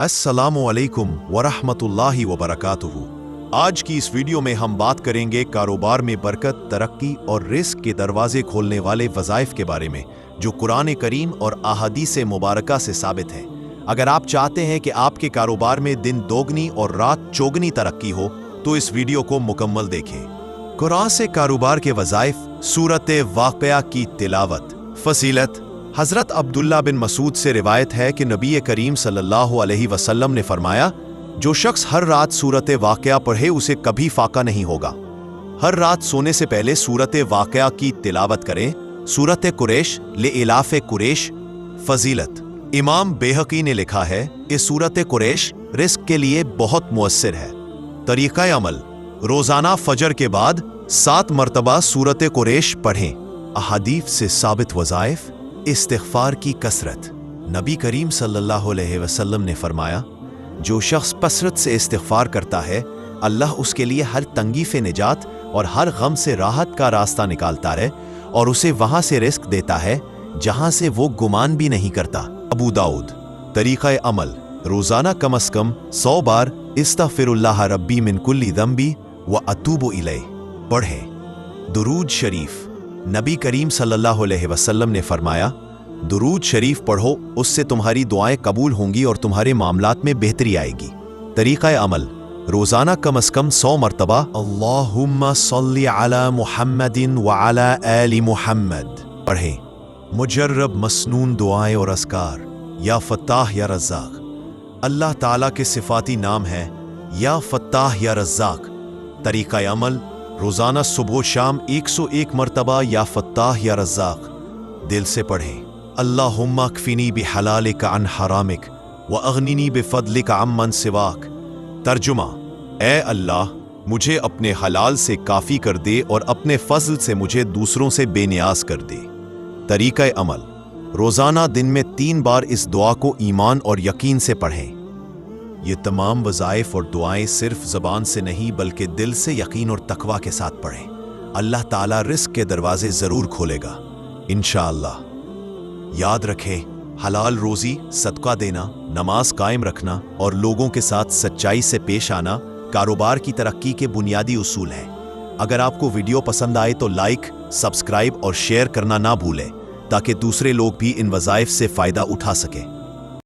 अस्सलामु अलैकुम वरहमतुल्लाहि वबरकातुहू। आज की इस वीडियो में हम बात करेंगे कारोबार में बरकत, तरक्की और रिस्क के दरवाजे खोलने वाले वज़ाइफ के बारे में, जो कुरान करीम और अहादीस मुबारका से साबित है। अगर आप चाहते हैं कि आपके कारोबार में दिन दोगुनी और रात चौगुनी तरक्की हो, तो इस वीडियो को मुकम्मल देखें। कुरान से कारोबार के वज़ाइफ, सूरत वाक़िया की तिलावत। फसीलत। हज़रत अब्दुल्ला बिन मसूद से रिवायत है कि नबी करीम सल्लल्लाहु अलैहि वसल्लम ने फरमाया, जो शख्स हर रात सूरत वाक़िया पढ़े उसे कभी फाका नहीं होगा। हर रात सोने से पहले सूरत वाक़िया की तिलावत करें। सूरत कुरैश ले इलाफ़ कुरैश। फजीलत। इमाम बेहकी ने लिखा है, इस सूरत कुरैश रिस्क के लिए बहुत मुअस्सिर है। तरीक़ा अमल, रोज़ाना फजर के बाद 7 मरतबा सूरत कुरैश पढ़ें। अहादीस से साबित वज़ाइफ। इस्तिग़फ़ार की कसरत। नबी करीम सल्लल्लाहु अलैहि वसल्लम ने फरमाया, जो शख्स कसरत से इस्तिग़फ़ार करता है, अल्लाह उसके लिए हर तंगी से निजात और हर गम से राहत का रास्ता निकालता है और उसे वहां से रिस्क देता है जहां से वो गुमान भी नहीं करता। अबू दाऊद। तरीक़ा अमल, रोज़ाना कम अज़ कम 100 बार इस्तग़फ़िरुल्लाह रब्बी मिन कुल्ली ज़ंबी व अतूबु इलैह पढ़ें। दुरूद शरीफ। नबी करीम सल्लल्लाहु अलैहि वसल्लम ने फरमाया, दुरूद शरीफ पढ़ो, उससे तुम्हारी दुआएं कबूल होंगी और तुम्हारे मामलात में बेहतरी आएगी। तरीक़ा अमल, रोज़ाना कम अज़ कम 100 मरतबा अल्लाहुम्मा सल्ली अला मुहम्मदिन व अला आलि मुहम्मद पढ़ें। मुजर्रब मसनून दुआएं और अस्कार। या फत्ताह या रज़्ज़ाक़। अल्लाह ताला के सिफ़ाती नाम है या फत्ताह या रज़्ज़ाक़। तरीक़ा अमल, रोज़ाना सुबह शाम 101 मरतबा या फत्ताह या रज़्ज़ाक़ दिल से पढ़ें। अल्लाहुम्मा अक्फ़िनी बिहलालिक अन हरामिक व अग़निनी बिफ़ज़लिक अम्मन सिवाक। तर्जुमा, ए अल्लाह, मुझे अपने हलाल से काफ़ी कर दे और अपने फ़ज़ल से मुझे दूसरों से बेनियाज कर दे। तरीक़ा अमल, रोज़ाना दिन में 3 बार इस दुआ को ईमान और यकीन से पढ़ें। ये तमाम वज़ाइफ और दुआएं सिर्फ ज़बान से नहीं बल्कि दिल से यकीन और तकवा के साथ पढ़ें। अल्लाह ताला रिस्क के दरवाजे ज़रूर खोलेगा, इंशाअल्लाह। याद रखें, हलाल रोज़ी, सदका देना, नमाज कायम रखना और लोगों के साथ सच्चाई से पेश आना कारोबार की तरक्की के बुनियादी उसूल हैं। अगर आपको वीडियो पसंद आए तो लाइक, सब्सक्राइब और शेयर करना ना भूलें, ताकि दूसरे लोग भी इन वज़ाइफ से फ़ायदा उठा सकें।